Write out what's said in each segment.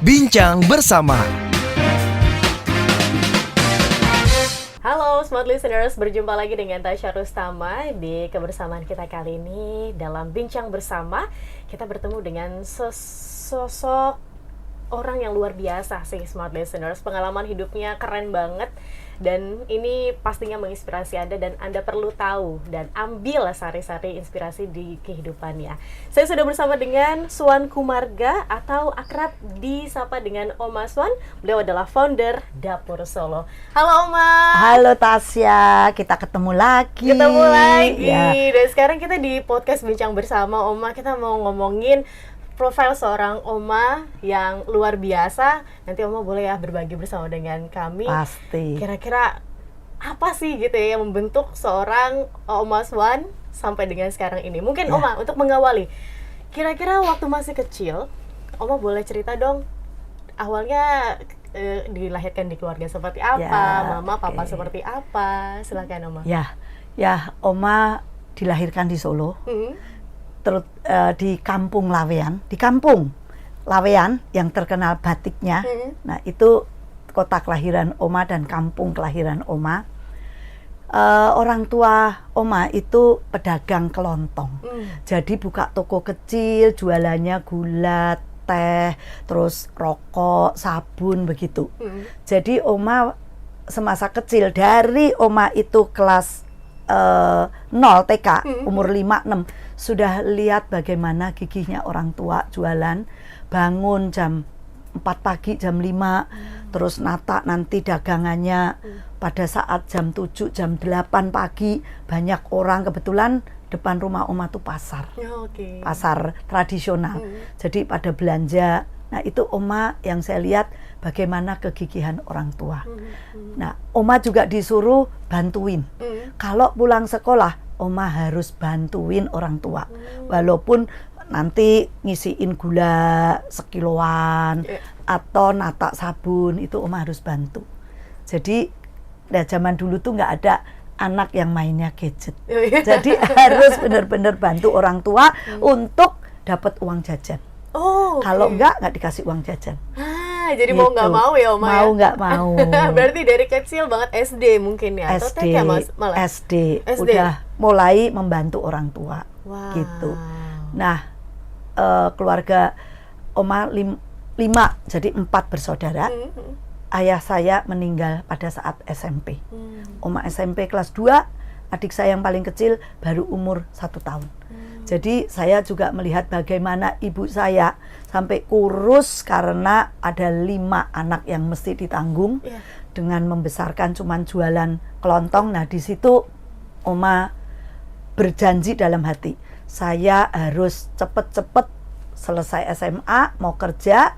Bincang Bersama. Halo Smart Listeners, berjumpa lagi dengan Tasya Rustama di kebersamaan kita kali ini dalam Bincang Bersama. Kita bertemu dengan sosok orang yang luar biasa sih Smart Listeners. Pengalaman hidupnya keren banget dan ini pastinya menginspirasi Anda dan Anda perlu tahu dan ambil sari-sari inspirasi di kehidupannya. Saya sudah bersama dengan Swan Kumarga atau akrab disapa dengan Oma Swan. Beliau adalah founder Dapur Solo. Halo Oma. Halo Tasya, kita ketemu lagi. Ya. Dan sekarang kita di podcast Bincang Bersama Oma, kita mau ngomongin profil seorang Oma yang luar biasa. Nanti Oma boleh ya berbagi bersama dengan kami. Pasti. Kira-kira apa sih gitu ya yang membentuk seorang Oma Swan sampai dengan sekarang ini? Mungkin Oma untuk mengawali, kira-kira waktu masih kecil, Oma boleh cerita dong awalnya dilahirkan di keluarga seperti apa, mama, papa seperti apa? Silakan Oma. Ya, Oma dilahirkan di Solo. Di kampung Lawean, yang terkenal batiknya. Nah, itu kota kelahiran Oma dan kampung kelahiran Oma. Orang tua Oma itu pedagang kelontong. Jadi buka toko kecil, jualannya gula, teh, terus rokok, sabun begitu. Jadi Oma semasa kecil, dari Oma itu kelas 0 TK, umur 5-6, sudah lihat bagaimana gigihnya orang tua jualan, bangun jam 4 pagi, jam 5, terus nata nanti dagangannya pada saat jam 7, jam 8 pagi, banyak orang, kebetulan depan rumah Oma tuh pasar, pasar tradisional, jadi pada belanja. Nah itu Oma yang saya lihat bagaimana kegigihan orang tua. Nah Oma juga disuruh bantuin. Kalau pulang sekolah Oma harus bantuin orang tua. Walaupun nanti ngisiin gula sekiloan atau nata sabun, itu Oma harus bantu. Jadi zaman dulu tuh nggak ada anak yang mainnya gadget. Jadi harus benar-benar bantu orang tua untuk dapat uang jajan. Kalau nggak dikasih uang jajan. Jadi mau nggak mau ya Oma? Mau nggak mau. Berarti dari kecil banget SD mungkin ya? Atau TK malah? SD udah mulai membantu orang tua. Gitu. Nah keluarga Oma 5, jadi 4 bersaudara. Ayah saya meninggal pada saat SMP. Oma SMP kelas 2, adik saya yang paling kecil baru umur 1 tahun. Jadi saya juga melihat bagaimana ibu saya sampai kurus karena ada 5 anak yang mesti ditanggung dengan membesarkan cuman jualan kelontong. Nah di situ Oma berjanji dalam hati, saya harus cepet-cepet selesai SMA, mau kerja,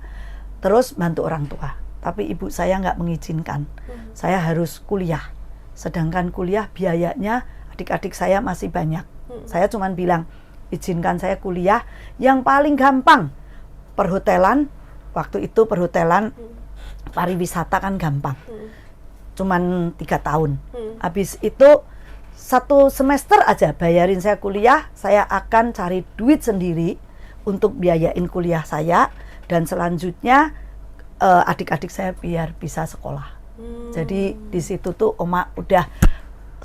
terus bantu orang tua. Tapi ibu saya nggak mengizinkan, saya harus kuliah. Sedangkan kuliah biayanya adik-adik saya masih banyak. Saya cuman bilang, izinkan saya kuliah yang paling gampang perhotelan. Waktu itu perhotelan pariwisata kan gampang, cuman 3 tahun. Habis itu 1 semester aja bayarin saya kuliah, saya akan cari duit sendiri untuk biayain kuliah saya, dan selanjutnya adik-adik saya biar bisa sekolah. Jadi di situ tuh Oma udah,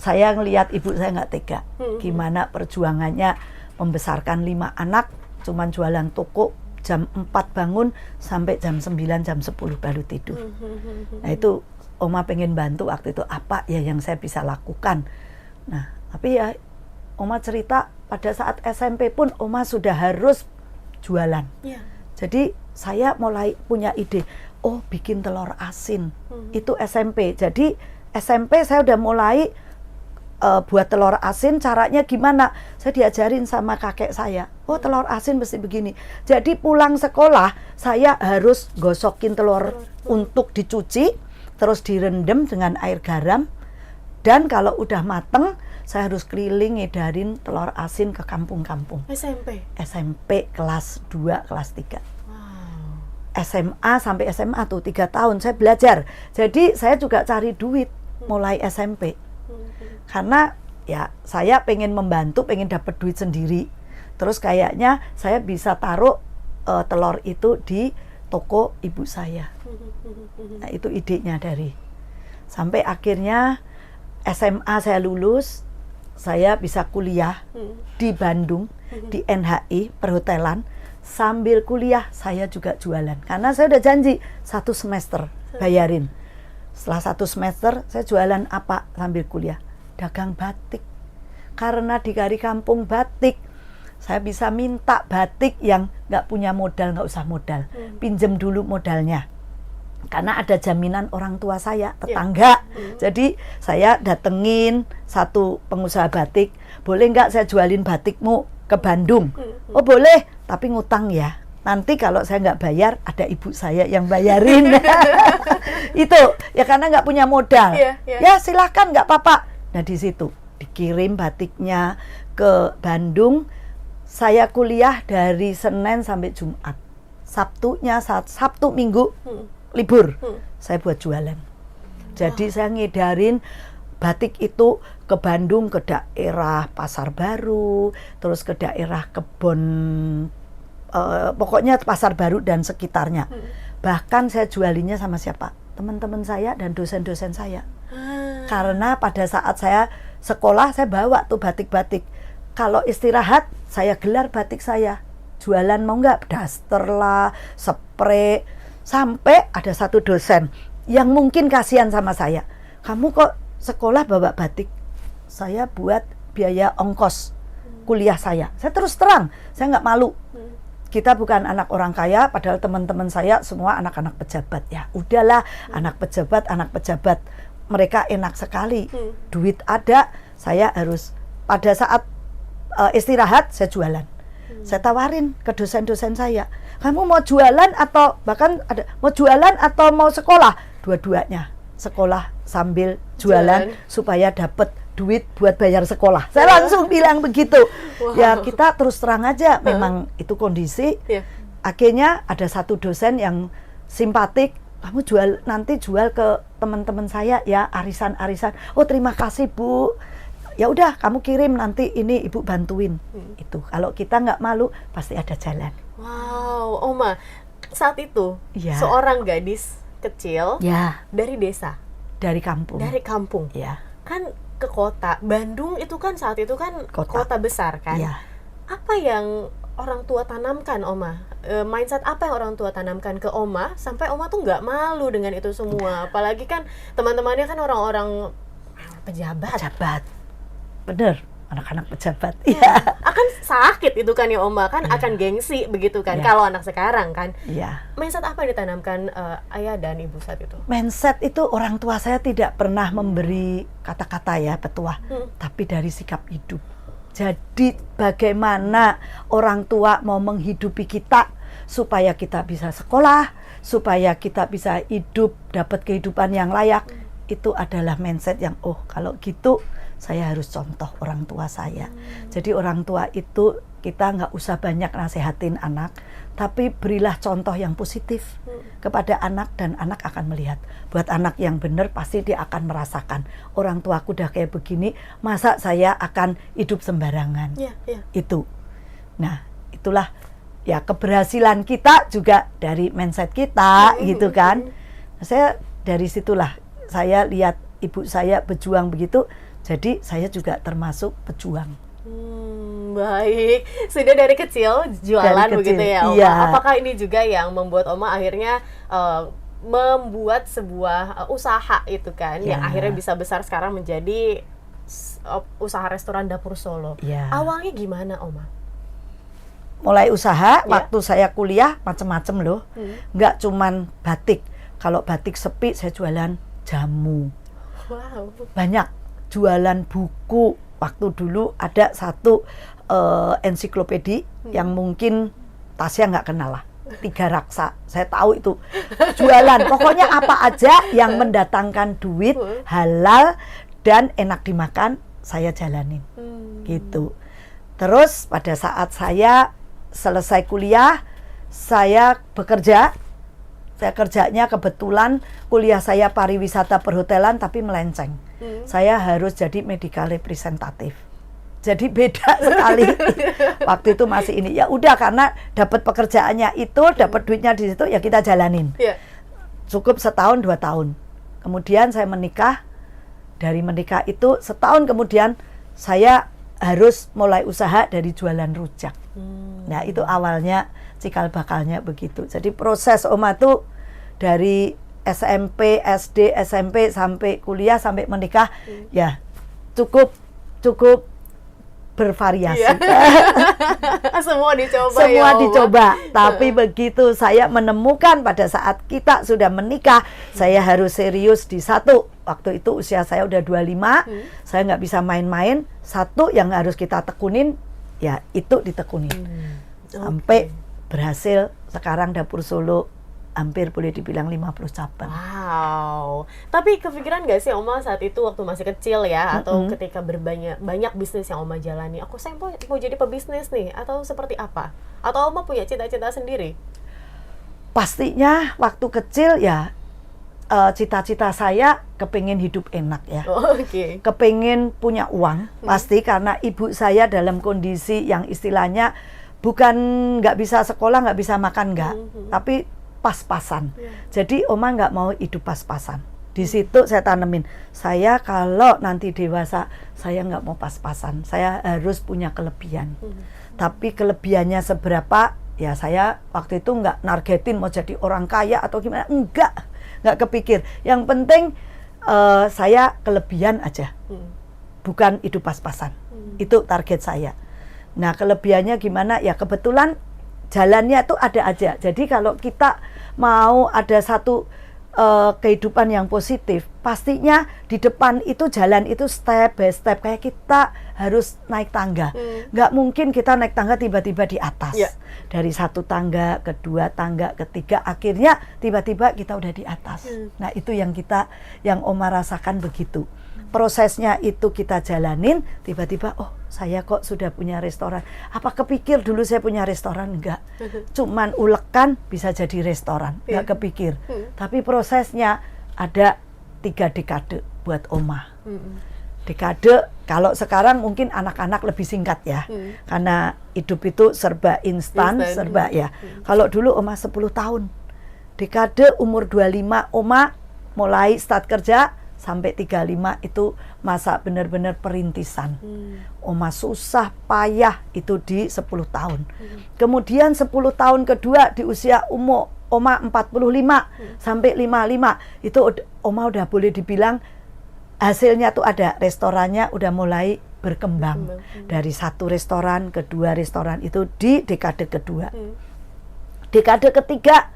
saya ngelihat ibu saya nggak tega, gimana perjuangannya membesarkan 5 anak, cuman jualan toko, jam 4 bangun sampai jam 9, jam 10 baru tidur. Nah itu Oma pengen bantu waktu itu, apa ya yang saya bisa lakukan. Nah tapi ya Oma cerita pada saat SMP pun Oma sudah harus jualan. Jadi saya mulai punya ide, bikin telur asin. Itu SMP. Jadi SMP saya udah mulai buat telur asin, caranya gimana? Saya diajarin sama kakek saya. Telur asin mesti begini. Jadi pulang sekolah saya harus gosokin telur untuk dicuci, terus direndam dengan air garam, dan kalau udah mateng saya harus keliling ngedarin telur asin ke kampung-kampung. SMP kelas 2, kelas 3. SMA sampai SMA tuh 3 tahun saya belajar. Jadi saya juga cari duit mulai SMP. Karena ya saya pengen membantu, pengen dapat duit sendiri. Terus kayaknya saya bisa taruh telur itu di toko ibu saya. Nah, itu idenya dari. Sampai akhirnya SMA saya lulus, saya bisa kuliah di Bandung, di NHI, perhotelan. Sambil kuliah saya juga jualan. Karena saya udah janji 1 semester bayarin. Setelah 1 semester saya jualan apa sambil kuliah? Dagang batik. Karena di Kari Kampung batik, saya bisa minta batik yang nggak punya modal, nggak usah modal. Pinjem dulu modalnya. Karena ada jaminan orang tua saya, tetangga. Jadi saya datengin satu pengusaha batik, boleh nggak saya jualin batikmu ke Bandung? Oh boleh, tapi ngutang ya. Nanti kalau saya nggak bayar, ada ibu saya yang bayarin. Itu ya karena nggak punya modal. Ya silahkan, nggak apa-apa. Nah di situ dikirim batiknya ke Bandung. Saya kuliah dari Senin sampai Jumat. Sabtu Minggu libur. Saya buat jualan. Jadi saya ngedarin batik itu ke Bandung, ke daerah Pasar Baru, terus ke daerah Kebon, pokoknya Pasar Baru dan sekitarnya. Bahkan saya jualinnya sama siapa? Teman-teman saya dan dosen-dosen saya. Karena pada saat saya sekolah, saya bawa tuh batik-batik. Kalau istirahat, saya gelar batik saya. Jualan mau nggak? Daster lah, spray. Sampai ada satu dosen yang mungkin kasihan sama saya. Kamu kok sekolah bawa batik? Saya buat biaya ongkos kuliah saya. Saya terus terang, saya nggak malu. Kita bukan anak orang kaya, padahal teman-teman saya semua anak-anak pejabat. Ya udahlah, anak pejabat. Mereka enak sekali. Duit ada, saya harus pada saat istirahat saya jualan. Saya tawarin ke dosen-dosen saya, kamu mau jualan atau bahkan ada mau jualan atau mau sekolah? Dua-duanya, sekolah sambil jualan supaya dapat duit buat bayar sekolah. Saya langsung bilang begitu. Ya kita terus terang aja, memang itu kondisi. Akhirnya ada satu dosen yang simpatik, kamu nanti jual ke teman-teman saya ya, arisan-arisan. Oh terima kasih Bu. Ya udah kamu kirim, nanti ini ibu bantuin. Itu kalau kita nggak malu pasti ada jalan. Wow, Oma, saat itu seorang gadis kecil dari desa, dari kampung, kan ke kota. Bandung itu kan saat itu kan kota besar kan. Apa yang orang tua tanamkan, Oma? Mindset apa yang orang tua tanamkan ke Oma sampai Oma tuh nggak malu dengan itu semua? Apalagi kan teman-temannya kan orang-orang pejabat. Bener, anak-anak pejabat. Akan sakit itu kan ya Oma, kan akan gengsi begitu kan kalau anak sekarang kan. Mindset apa yang ditanamkan ayah dan ibu saat itu? Mindset itu orang tua saya tidak pernah memberi kata-kata ya petuah, tapi dari sikap hidup. Jadi bagaimana orang tua mau menghidupi kita supaya kita bisa sekolah, supaya kita bisa hidup, dapat kehidupan yang layak. Itu adalah mindset yang kalau gitu saya harus contoh orang tua saya. Jadi orang tua itu kita nggak usah banyak nasehatin anak, tapi berilah contoh yang positif kepada anak dan anak akan melihat. Buat anak yang benar pasti dia akan merasakan, orang tuaku udah kayak begini, masa saya akan hidup sembarangan. Itu. Nah, itulah ya keberhasilan kita juga dari mindset kita gitu kan. Nah, saya dari situlah saya lihat ibu saya berjuang begitu. Jadi saya juga termasuk pejuang. Baik, sudah dari kecil jualan begitu ya Oma. Apakah ini juga yang membuat Oma akhirnya membuat sebuah usaha itu kan, yang akhirnya bisa besar sekarang menjadi usaha restoran Dapur Solo. Awalnya gimana Oma? Mulai usaha waktu saya kuliah macam-macam loh. Nggak cuman batik. Kalau batik sepi saya jualan jamu. Banyak. Jualan buku. Waktu dulu ada satu ensiklopedi yang mungkin Tasya nggak kenal lah, 3 raksa. Saya tahu itu jualan. Pokoknya apa aja yang mendatangkan duit, halal dan enak dimakan, saya jalanin. Gitu. Terus pada saat saya selesai kuliah, saya bekerja. Saya kerjanya kebetulan kuliah saya pariwisata perhotelan tapi melenceng. Saya harus jadi medical representative. jadi beda sekali. Waktu itu masih ini, ya udah karena dapat pekerjaannya itu, dapat duitnya di situ, ya kita jalanin. Cukup setahun 2 tahun. Kemudian saya menikah. Dari menikah itu setahun kemudian saya harus mulai usaha dari jualan rujak. Nah itu awalnya cikal bakalnya begitu. Jadi proses Oma tuh dari SMP, SD, SMP sampai kuliah sampai menikah ya cukup bervariasi. Semua dicoba. Semua dicoba. Tapi begitu saya menemukan pada saat kita sudah menikah, saya harus serius di satu. Waktu itu usia saya udah 25, saya nggak bisa main-main. Satu yang harus kita tekunin, ya itu ditekunin. Sampai berhasil sekarang Dapur Solo hampir boleh dibilang 50 cabang. Wow. Tapi kepikiran nggak sih Oma saat itu waktu masih kecil ya, atau ketika banyak bisnis yang Oma jalani, saya mau jadi pebisnis nih, atau seperti apa? Atau Oma punya cita-cita sendiri? Pastinya waktu kecil ya cita-cita saya kepengen hidup enak ya. Kepengen punya uang, pasti karena ibu saya dalam kondisi yang istilahnya bukan nggak bisa sekolah, nggak bisa makan, nggak. Tapi pas-pasan. Jadi Oma nggak mau hidup pas-pasan. Di situ saya tanemin, saya kalau nanti dewasa, saya nggak mau pas-pasan. Saya harus punya kelebihan. Tapi kelebihannya seberapa, ya saya waktu itu nggak nargetin mau jadi orang kaya atau gimana. Nggak kepikir. Yang penting saya kelebihan aja. Bukan hidup pas-pasan. Itu target saya. Nah kelebihannya gimana? Ya kebetulan jalannya tuh ada aja. Jadi kalau kita mau ada satu kehidupan yang positif, pastinya di depan itu jalan itu step by step. Kayak kita harus naik tangga. Nggak mungkin kita naik tangga tiba-tiba di atas. Dari satu tangga, kedua tangga, ketiga, akhirnya tiba-tiba kita udah di atas. Nah itu yang Oma rasakan begitu. Prosesnya itu kita jalanin, tiba-tiba saya kok sudah punya restoran. Apa kepikir dulu saya punya restoran? Enggak. Cuman ulekan bisa jadi restoran. Enggak kepikir. Tapi prosesnya ada 3 dekade buat Oma. Dekade, kalau sekarang mungkin anak-anak lebih singkat ya. Karena hidup itu serba instan, serba ya. Kalau dulu Oma 10 tahun. Dekade umur 25 Oma mulai start kerja, sampai 35 itu masa benar-benar perintisan. Oma susah payah itu di 10 tahun. Kemudian 10 tahun kedua di usia umur Oma 45 sampai 55 itu Oma udah boleh dibilang hasilnya tuh ada, restorannya udah mulai berkembang. Dari 1 restoran ke 2 restoran itu di dekade kedua. Dekade ketiga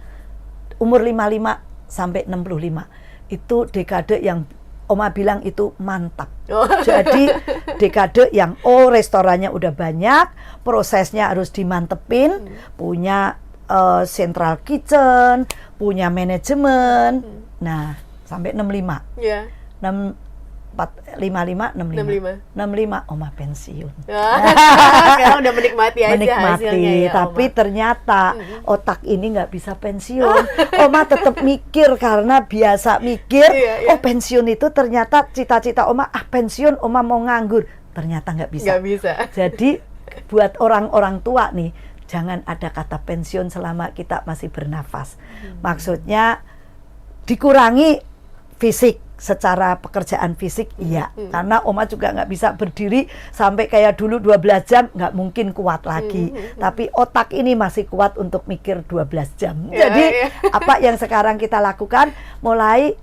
umur 55 sampai 65 itu dekade yang Oma bilang itu mantap. Jadi dekade yang restorannya udah banyak, prosesnya harus dimantepin, punya central kitchen, punya manajemen. Nah, sampai 65. 55, 65 Oma pensiun. Karena udah menikmati aja hasilnya ya, tapi Oma. Ternyata otak ini nggak bisa pensiun. Oma tetap mikir karena biasa mikir. Pensiun itu ternyata cita-cita Oma, pensiun Oma mau nganggur. Ternyata nggak bisa. Nggak bisa. Jadi buat orang-orang tua nih, jangan ada kata pensiun selama kita masih bernafas. Maksudnya dikurangi fisik. Secara pekerjaan fisik iya, karena Oma juga nggak bisa berdiri sampai kayak dulu 12 jam, nggak mungkin kuat lagi. Tapi otak ini masih kuat untuk mikir 12 jam. Jadi apa yang sekarang kita lakukan, mulai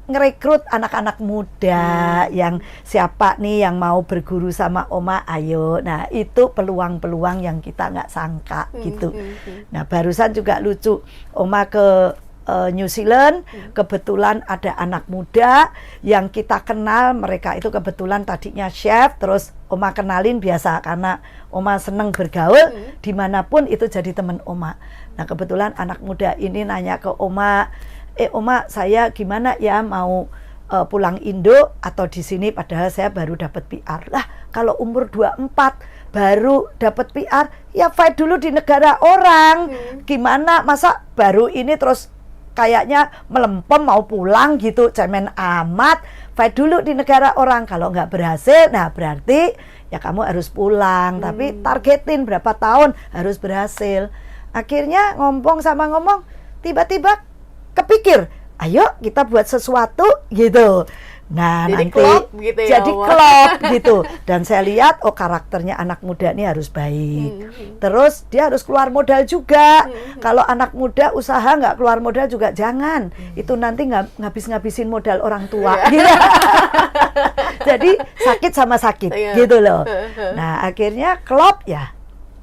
ngerekrut anak-anak muda yang siapa nih yang mau berguru sama Oma, ayo. Nah itu peluang-peluang yang kita nggak sangka gitu. Nah barusan juga lucu, Oma ke New Zealand, kebetulan ada anak muda yang kita kenal, mereka itu kebetulan tadinya chef, terus Oma kenalin biasa karena Oma seneng bergaul, dimanapun itu jadi teman Oma. Nah kebetulan anak muda ini nanya ke Oma, Oma saya gimana ya mau pulang Indo atau di sini, padahal saya baru dapat PR. Lah kalau umur 24 baru dapat PR, ya fight dulu di negara orang. Gimana masa baru ini terus kayaknya melempem mau pulang gitu, cemen amat. Fight dulu di negara orang. Kalau nggak berhasil, nah berarti ya kamu harus pulang, tapi targetin berapa tahun harus berhasil. Akhirnya ngomong, tiba-tiba kepikir, ayo kita buat sesuatu gitu. Nah, jadi nanti klop gitu ya, jadi klop gitu. Dan saya lihat, oh karakternya anak muda ini harus baik. Terus dia harus keluar modal juga. Kalau anak muda usaha nggak keluar modal juga jangan. Itu nanti nggak ngabis-ngabisin modal orang tua. Gitu. Jadi sakit sama sakit gitu loh. Nah, akhirnya klop ya.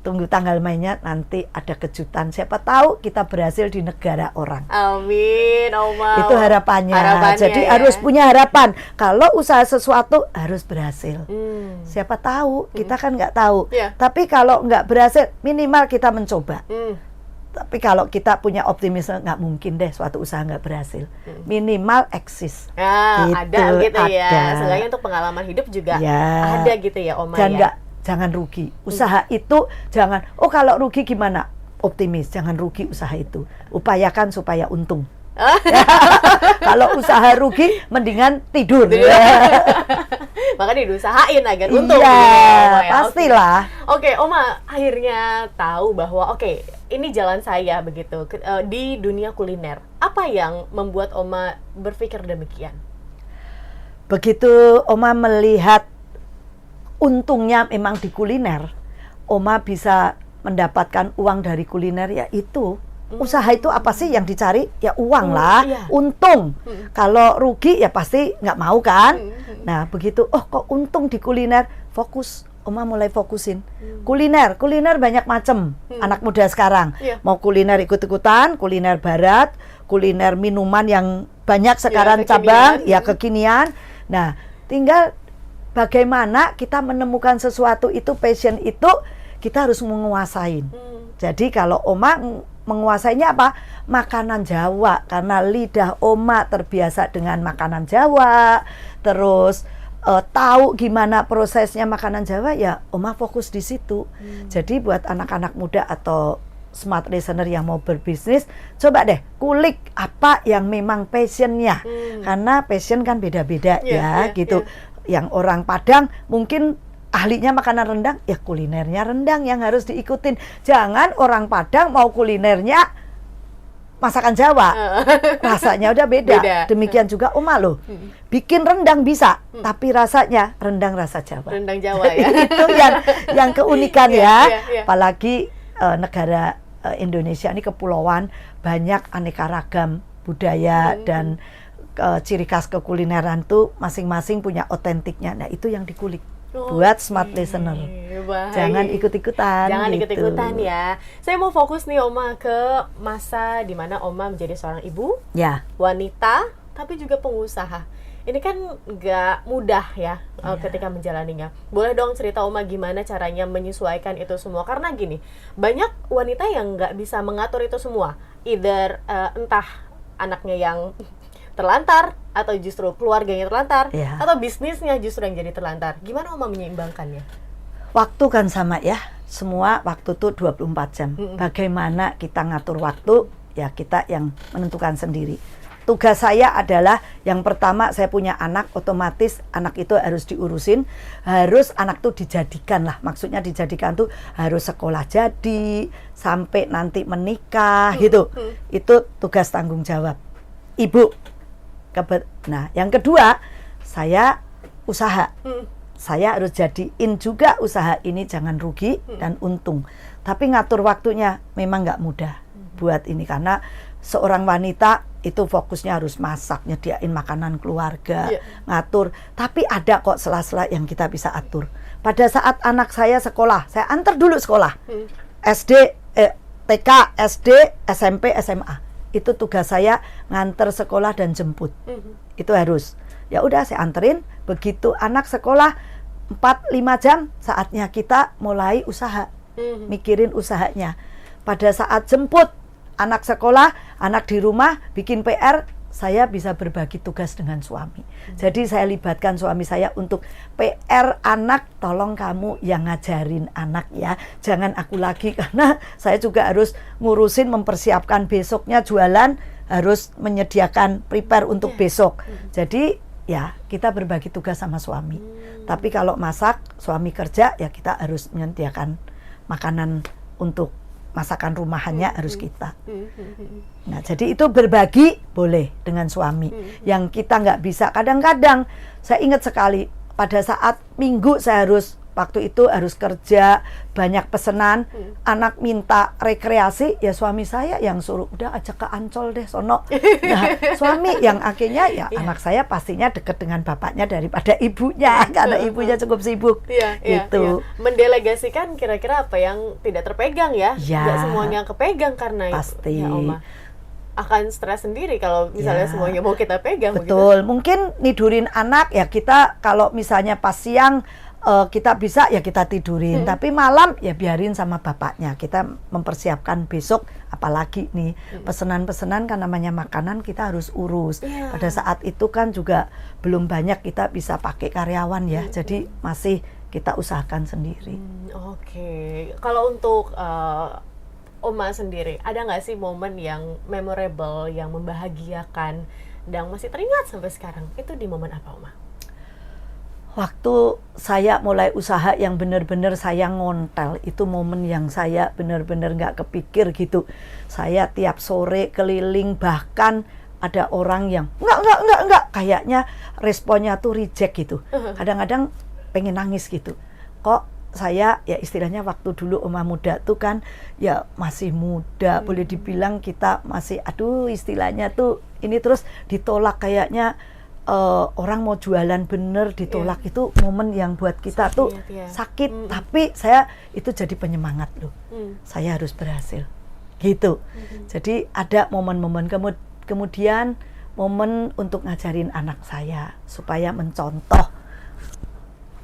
Tunggu tanggal mainnya, nanti ada kejutan. Siapa tahu kita berhasil di negara orang. Amin, Oma. Itu harapannya. Jadi ya, harus punya harapan. Kalau usaha sesuatu harus berhasil. Siapa tahu, kita kan nggak tahu. Tapi kalau nggak berhasil, minimal kita mencoba. Tapi kalau kita punya optimisme, nggak mungkin deh suatu usaha nggak berhasil. Minimal eksis. Ada gitu ya. Seenggaknya untuk pengalaman hidup juga ada gitu ya, Oma. Dan jangan rugi. Usaha itu jangan, oh kalau rugi gimana? Optimis, jangan rugi usaha itu. Upayakan supaya untung. Kalau usaha rugi, mendingan tidur. Makanya diusahain agar untung. Iya, pastilah. Oke, Oma akhirnya tahu bahwa ini jalan saya begitu di dunia kuliner. Apa yang membuat Oma berpikir demikian? Begitu Oma melihat untungnya memang di kuliner, Oma bisa mendapatkan uang dari kuliner, ya itu. Usaha itu apa sih yang dicari? Ya uang lah, untung. Kalau rugi ya pasti nggak mau kan? Nah begitu, kok untung di kuliner, fokus. Oma mulai fokusin. Kuliner banyak macam anak muda sekarang. Mau kuliner ikut-ikutan, kuliner barat, kuliner minuman yang banyak sekarang cabang, kekinian. Nah tinggal bagaimana kita menemukan sesuatu itu, passion itu kita harus menguasain. Jadi kalau Oma menguasainya apa? Makanan Jawa, karena lidah Oma terbiasa dengan makanan Jawa. Terus tahu gimana prosesnya makanan Jawa, ya Oma fokus di situ. Jadi buat anak-anak muda atau smart listener yang mau berbisnis, coba deh kulik apa yang memang passionnya. Karena passion kan beda-beda gitu. Yang orang Padang mungkin ahlinya makanan rendang, ya kulinernya rendang yang harus diikutin. Jangan orang Padang mau kulinernya masakan Jawa, rasanya udah beda. Demikian juga Oma loh, bikin rendang bisa, tapi rasanya rendang rasa Jawa. Rendang Jawa ya. Itu yang keunikan Apalagi negara Indonesia ini kepulauan, banyak aneka ragam budaya dan ciri khas kekulineran tuh masing-masing punya otentiknya. Nah itu yang dikulik buat smart listener. Jangan ikut-ikutan. Jangan gitu. ikut-ikutan ya. Saya mau fokus nih Oma ke masa dimana Oma menjadi seorang ibu, wanita, tapi juga pengusaha. Ini kan nggak mudah ya ketika menjalaninya. Boleh dong cerita Oma gimana caranya menyesuaikan itu semua? Karena gini, banyak wanita yang nggak bisa mengatur itu semua. Either entah anaknya yang terlantar, atau justru keluarganya terlantar, atau bisnisnya justru yang jadi terlantar. Gimana Oma menyeimbangkannya? Waktu kan sama ya, semua waktu tuh 24 jam. Bagaimana kita ngatur waktu, ya kita yang menentukan sendiri. Tugas saya adalah, yang pertama saya punya anak, otomatis anak itu harus diurusin, harus anak tuh dijadikan lah. Maksudnya dijadikan tuh harus sekolah jadi, sampai nanti menikah gitu. Itu tugas tanggung jawab ibu. Nah, yang kedua, saya usaha. Saya harus jadiin juga usaha ini jangan rugi dan untung. Tapi ngatur waktunya memang nggak mudah buat ini, karena seorang wanita itu fokusnya harus masak, nyediain makanan keluarga, ngatur. Tapi ada kok sela-sela yang kita bisa atur. Pada saat anak saya sekolah, saya antar dulu sekolah. SD, TK, SD, SMP, SMA. Itu tugas saya, nganter sekolah dan jemput. Itu harus. Ya udah saya anterin, begitu anak sekolah 4-5 jam, saatnya kita mulai usaha. Mikirin usahanya. Pada saat jemput anak sekolah, anak di rumah bikin PR, saya bisa berbagi tugas dengan suami. Jadi saya libatkan suami saya untuk PR anak, tolong kamu yang ngajarin anak ya. Jangan aku lagi, karena saya juga harus ngurusin, mempersiapkan besoknya jualan, harus menyediakan prepare untuk besok. Jadi ya kita berbagi tugas sama suami. Tapi kalau masak, suami kerja, ya kita harus menyediakan makanan untuk masakan rumahannya harus kita. Nah, jadi itu berbagi boleh dengan suami. Yang kita nggak bisa, kadang-kadang saya ingat sekali pada saat Minggu saya waktu itu harus kerja, banyak pesanan, anak minta rekreasi, ya suami saya yang suruh, udah ajak ke Ancol deh, sono. Nah, suami yang akhirnya ya anak saya pastinya dekat dengan bapaknya daripada ibunya, karena ibunya cukup sibuk. Gitu. Mendelegasikan kira-kira apa yang tidak terpegang ya, nggak semuanya kepegang karena pasti. Ya Oma, akan stres sendiri kalau misalnya semuanya mau kita pegang. Betul, begitu. Mungkin nidurin anak ya kita kalau misalnya pas siang kita bisa ya kita tidurin, tapi malam ya biarin sama bapaknya. Kita mempersiapkan besok, apalagi nih pesanan-pesanan kan namanya makanan kita harus urus. Pada saat itu kan juga belum banyak kita bisa pakai karyawan ya, jadi masih kita usahakan sendiri. Oke. Kalau untuk Oma sendiri, ada nggak sih momen yang memorable, yang membahagiakan dan masih teringat sampai sekarang? Itu di momen apa, Oma? Waktu saya mulai usaha yang benar-benar saya ngontel, itu momen yang saya benar-benar nggak kepikir gitu. Saya tiap sore keliling, bahkan ada orang yang enggak, kayaknya responnya tuh reject gitu. Kadang-kadang pengen nangis gitu. Kok saya ya istilahnya waktu dulu Oma muda tuh kan ya masih muda, boleh dibilang kita masih istilahnya tuh ini terus ditolak kayaknya. Orang mau jualan bener ditolak, itu momen yang buat kita sakit, tuh sakit, tapi saya itu jadi penyemangat loh. Saya harus berhasil gitu. Jadi ada momen-momen kemudian momen untuk ngajarin anak saya supaya mencontoh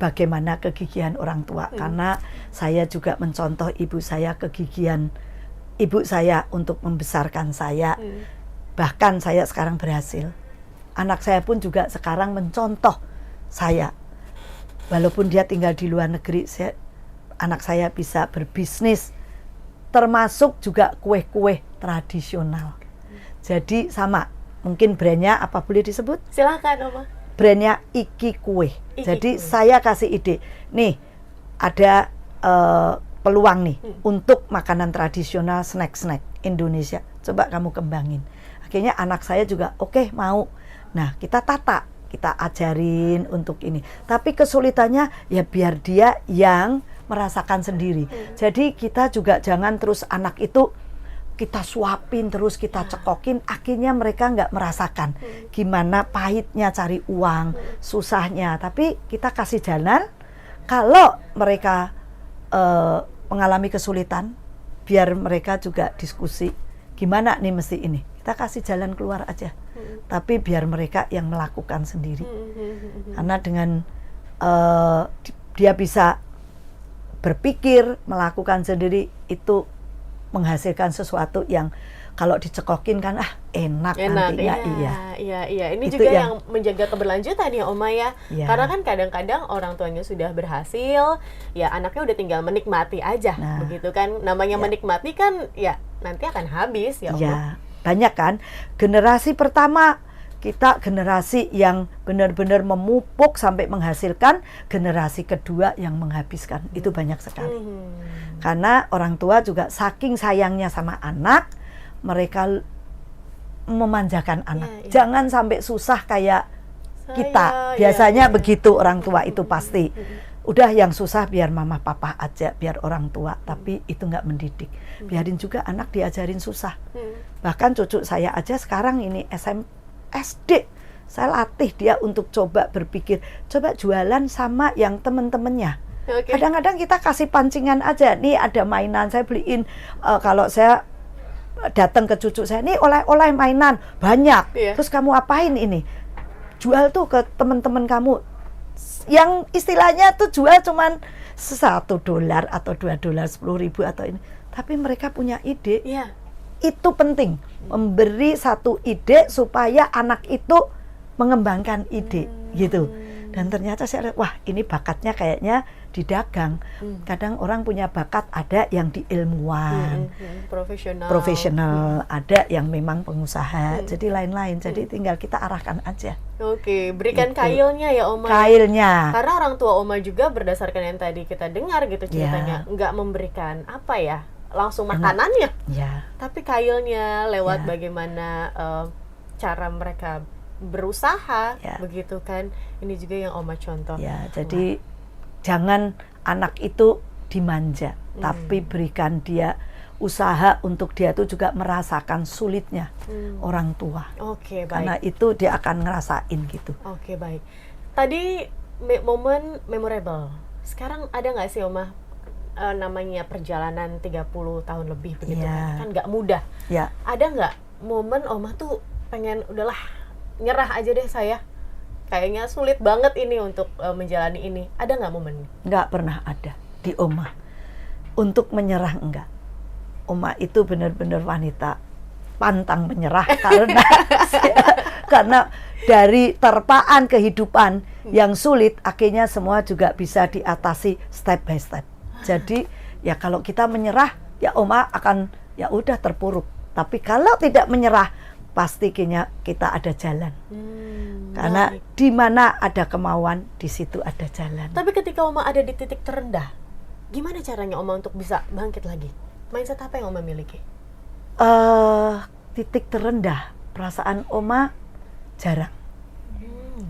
bagaimana kegigihan orang tua, karena saya juga mencontoh ibu saya, kegigihan ibu saya untuk membesarkan saya. Bahkan saya sekarang berhasil. Anak saya pun juga sekarang mencontoh saya. Walaupun dia tinggal di luar negeri, anak saya bisa berbisnis, termasuk juga kue-kue tradisional. Jadi sama, mungkin brandnya apa boleh disebut? Silakan, Oma. Brandnya Iki Kue. Jadi saya kasih ide, nih ada peluang nih untuk makanan tradisional, snack-snack Indonesia. Coba kamu kembangin. Akhirnya anak saya juga oke, mau. Nah, kita tata, kita ajarin untuk ini. Tapi kesulitannya ya biar dia yang merasakan sendiri. Jadi kita juga jangan terus anak itu kita suapin terus, kita cekokin, akhirnya mereka nggak merasakan gimana pahitnya cari uang, susahnya. Tapi kita kasih jalan, kalau mereka mengalami kesulitan, biar mereka juga diskusi, gimana nih mesti ini. Kita kasih jalan keluar aja, tapi biar mereka yang melakukan sendiri. Karena dengan dia bisa berpikir, melakukan sendiri, itu menghasilkan sesuatu yang kalau dicekokin kan enak nantinya. Iya. Ini itu juga yang menjaga keberlanjutan ya Oma ya. Karena kan kadang-kadang orang tuanya sudah berhasil, ya anaknya udah tinggal menikmati aja, begitu kan. Namanya menikmati kan ya nanti akan habis ya Oma. Banyak kan, generasi pertama kita generasi yang benar-benar memupuk sampai menghasilkan, generasi kedua yang menghabiskan, itu banyak sekali. Karena orang tua juga saking sayangnya sama anak, mereka memanjakan anak. Jangan sampai susah kayak kita. Biasanya begitu orang tua itu pasti. Udah yang susah biar mama papa aja, biar orang tua, tapi itu nggak mendidik. Biarin juga anak diajarin susah. Bahkan cucu saya aja sekarang ini SD, saya latih dia untuk coba berpikir, coba jualan sama yang temen-temennya. Kadang-kadang kita kasih pancingan aja, nih ada mainan, saya beliin, kalau saya datang ke cucu saya, nih oleh-oleh mainan, banyak, terus kamu apain ini? Jual tuh ke teman-teman kamu, yang istilahnya tuh jual cuman $1 atau $2, 10.000 atau ini, tapi mereka punya ide. Itu penting, memberi satu ide supaya anak itu mengembangkan ide gitu. Dan ternyata saya lihat, wah ini bakatnya kayaknya di dagang. Kadang orang punya bakat, ada yang di ilmuwan, profesional, ada yang memang pengusaha, jadi lain-lain. Jadi tinggal kita arahkan aja. Oke, berikan gitu. Kailnya ya Oma. Kailnya. Karena orang tua Oma juga berdasarkan yang tadi kita dengar gitu ceritanya, nggak memberikan apa ya, langsung makanannya, tapi kailnya lewat bagaimana cara mereka berusaha, begitu kan. Ini juga yang Oma contoh. Ya, jadi jangan anak itu dimanja, tapi berikan dia usaha untuk dia tuh juga merasakan sulitnya orang tua. Oke, baik. Karena itu dia akan ngerasain gitu. Oke, baik. Tadi momen memorable. Sekarang ada nggak sih Oma namanya perjalanan 30 tahun lebih begitu kan nggak mudah. Ada nggak momen Oma tuh pengen udahlah nyerah aja deh saya, kayaknya sulit banget ini untuk menjalani ini, ada nggak momen? Nggak pernah ada di Oma untuk menyerah, enggak. Oma itu benar-benar wanita pantang menyerah karena dari terpaan kehidupan yang sulit akhirnya semua juga bisa diatasi step by step. Jadi ya kalau kita menyerah ya Oma akan ya udah terpuruk, tapi kalau tidak menyerah pasti kita ada jalan. Karena di mana ada kemauan, di situ ada jalan. Tapi ketika Oma ada di titik terendah, gimana caranya Oma untuk bisa bangkit lagi? Mindset apa yang Oma miliki? Titik terendah, perasaan Oma jarang.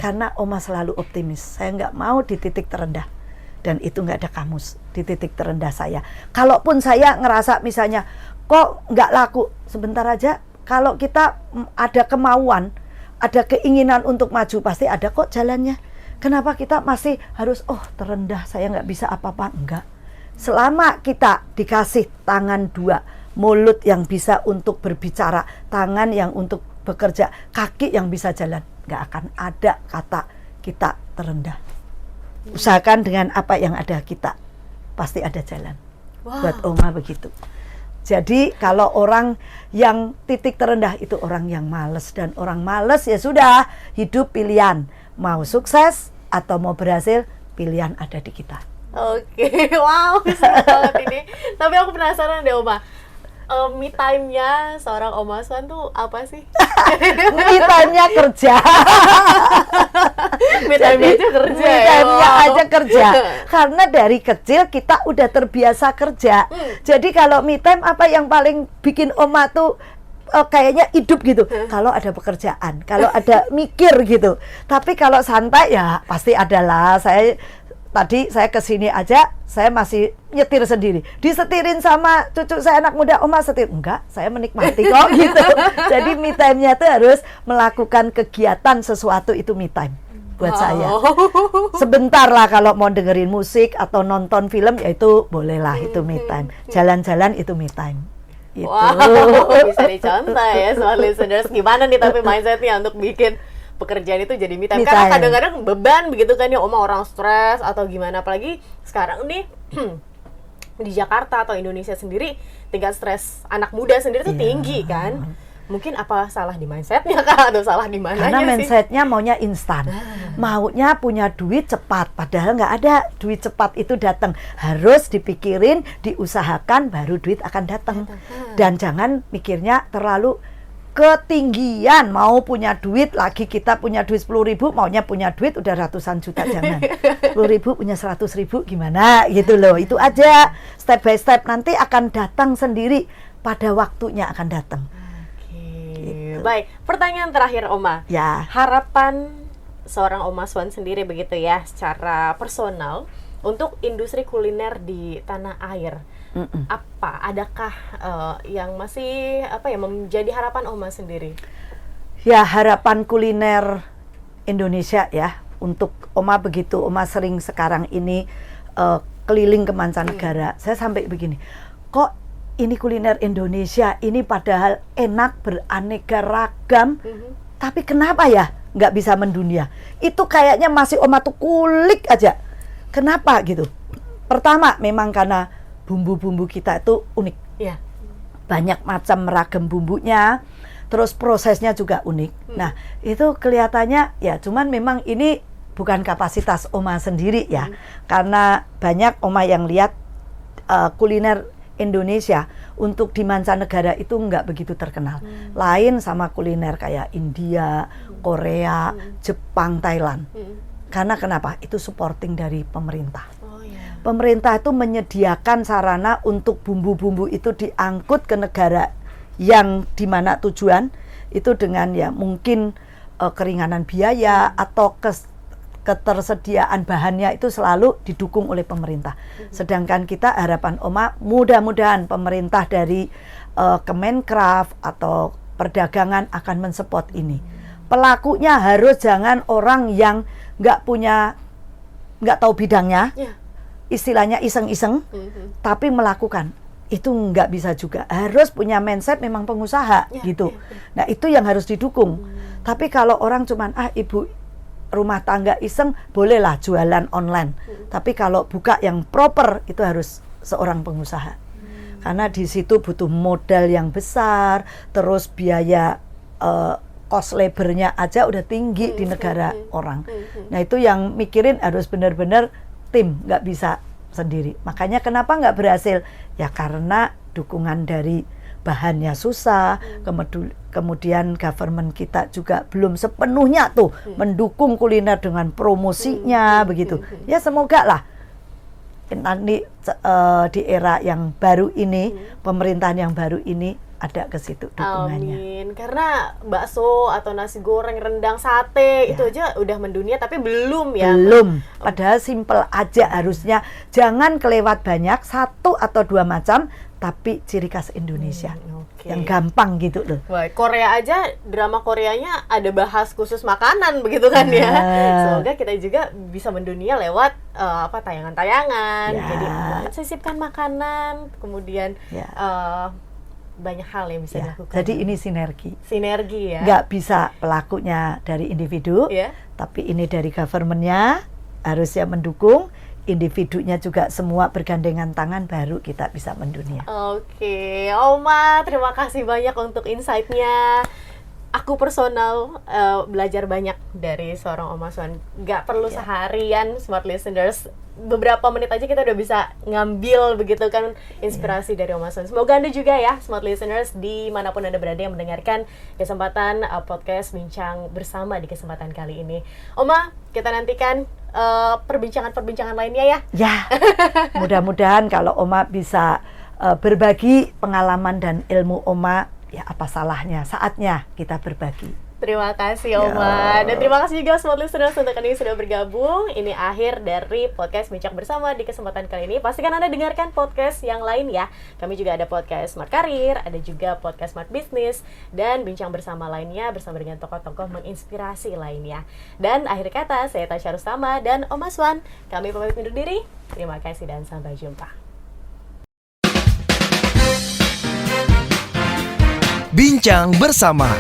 Karena Oma selalu optimis. Saya nggak mau di titik terendah. Dan itu nggak ada kamus di titik terendah saya. Kalaupun saya ngerasa misalnya, kok nggak laku, sebentar aja. Kalau kita ada kemauan, ada keinginan untuk maju, pasti ada kok jalannya. Kenapa kita masih harus, terendah, saya nggak bisa apa-apa? Enggak. Selama kita dikasih tangan dua, mulut yang bisa untuk berbicara, tangan yang untuk bekerja, kaki yang bisa jalan, nggak akan ada kata kita terendah. Usahakan dengan apa yang ada kita, pasti ada jalan. Buat Oma begitu. Jadi kalau orang yang titik terendah itu orang yang malas, dan orang malas ya sudah, hidup pilihan, mau sukses atau mau berhasil, pilihan ada di kita. Oke, wow, seru banget ini. Tapi aku penasaran deh Oma, me time-nya seorang Oma Swan tuh apa sih? Me time-nya kerja. Me time-nya aja kerja. Me time-nya aja kerja. Karena dari kecil kita udah terbiasa kerja. Jadi kalau me time apa yang paling bikin Oma tuh kayaknya hidup gitu. Kalau ada pekerjaan, kalau ada mikir gitu. Tapi kalau santai ya pasti adalah Tadi saya kesini aja, saya masih nyetir sendiri. Disetirin sama cucu saya anak muda, Oma setir. Enggak, saya menikmati kok gitu. Jadi me time-nya tuh harus melakukan kegiatan sesuatu, itu me time buat saya. Sebentar lah kalau mau dengerin musik atau nonton film, ya itu bolehlah, itu me time. Jalan-jalan itu me time. Gitu. Wow, bisa dicontoh ya soal listeners. Gimana nih tapi mindset-nya untuk bikin pekerjaan itu jadi me time. Karena kadang-kadang beban begitu kan ya Oma, orang stres atau gimana, apalagi sekarang nih di Jakarta atau Indonesia sendiri tingkat stres anak muda sendiri tuh tinggi kan. Mungkin apa salah di mindsetnya kah atau salah di mananya sih? Karena mindsetnya maunya instan, maunya punya duit cepat, padahal nggak ada duit cepat itu datang. Harus dipikirin, diusahakan, baru duit akan datang. Dan jangan mikirnya terlalu ketinggian, mau punya duit lagi, kita punya duit 10.000, maunya punya duit udah ratusan juta, jangan. 10.000 punya 100.000 gimana gitu loh. Itu aja, step by step, nanti akan datang sendiri, pada waktunya akan datang. Gitu. Baik, pertanyaan terakhir Oma. Ya. Harapan seorang Oma Swan sendiri begitu ya, secara personal untuk industri kuliner di tanah air. Apa, adakah yang masih menjadi harapan Oma sendiri? Ya, harapan kuliner Indonesia ya, untuk Oma begitu. Oma sering sekarang ini keliling ke mancanegara. Saya sampai begini, kok ini kuliner Indonesia ini padahal enak, beraneka ragam, tapi kenapa ya nggak bisa mendunia? Itu kayaknya masih Oma tuh kulik aja. Kenapa gitu? Pertama memang karena bumbu-bumbu kita itu unik. Ya. Banyak macam ragam bumbunya, terus prosesnya juga unik. Nah, itu kelihatannya ya cuman memang ini bukan kapasitas Oma sendiri ya, karena banyak Oma yang lihat kuliner Indonesia untuk di mancanegara itu nggak begitu terkenal. Lain sama kuliner kayak India, Korea, Jepang, Thailand. Karena kenapa? Itu supporting dari pemerintah. Pemerintah itu menyediakan sarana untuk bumbu-bumbu itu diangkut ke negara yang dimana tujuan itu dengan ya mungkin keringanan biaya atau ketersediaan bahannya itu selalu didukung oleh pemerintah. Sedangkan kita harapan Oma mudah-mudahan pemerintah dari Kemenkraf atau perdagangan akan mensupport ini. Pelakunya harus jangan orang yang nggak tahu bidangnya, istilahnya iseng-iseng, tapi melakukan. Itu nggak bisa juga. Harus punya mindset memang pengusaha gitu. Nah itu yang harus didukung. Tapi kalau orang cuman ibu rumah tangga iseng, bolehlah jualan online. Tapi kalau buka yang proper itu harus seorang pengusaha. Karena di situ butuh modal yang besar, terus biaya cost labornya aja udah tinggi di negara orang. Nah itu yang mikirin harus benar-benar tim, nggak bisa sendiri. Makanya kenapa nggak berhasil? Ya karena dukungan dari bahannya susah, kemudian government kita juga belum sepenuhnya tuh mendukung kuliner dengan promosinya begitu. Ya semoga lah nanti di era yang baru ini, pemerintahan yang baru ini ada ke situ dukungannya. Amin. Karena bakso atau nasi goreng, rendang, sate itu aja udah mendunia tapi belum ya. Belum. Padahal simple aja harusnya. Jangan kelewat banyak, 1 atau 2 macam tapi ciri khas Indonesia. Yang gampang gitu loh. Wah, Korea aja drama Koreanya ada bahas khusus makanan begitu kan ya. Semoga kita juga bisa mendunia lewat tayangan-tayangan. Jadi sisipkan makanan, kemudian banyak hal yang bisa dilakukan. Jadi ini sinergi. Sinergi ya. Nggak bisa pelakunya dari individu, tapi ini dari government-nya harusnya mendukung, individunya juga semua bergandengan tangan baru kita bisa mendunia. Oke, Oma, terima kasih banyak untuk insight-nya. Aku personal belajar banyak dari seorang Oma Swan. Gak perlu seharian, smart listeners. Beberapa menit aja kita udah bisa ngambil begitu kan inspirasi dari Oma Swan. Semoga Anda juga ya, smart listeners, dimanapun Anda berada yang mendengarkan kesempatan podcast Bincang Bersama di kesempatan kali ini. Oma, kita nantikan perbincangan-perbincangan lainnya ya. Ya, mudah-mudahan kalau Oma bisa berbagi pengalaman dan ilmu Oma, ya apa salahnya, saatnya kita berbagi. Terima kasih Oma, dan terima kasih juga smart listeners untuk Anda yang sudah bergabung. Ini akhir dari podcast Bincang Bersama di kesempatan kali ini. Pastikan Anda dengarkan podcast yang lain ya. Kami juga ada podcast Smart Career, ada juga podcast Smart Business, dan Bincang Bersama lainnya bersama dengan tokoh-tokoh menginspirasi lainnya. Dan akhir kata, saya Tasya Rustama dan Oma Swan. Kami pamit undur diri. Terima kasih dan sampai jumpa. Bincang Bersama.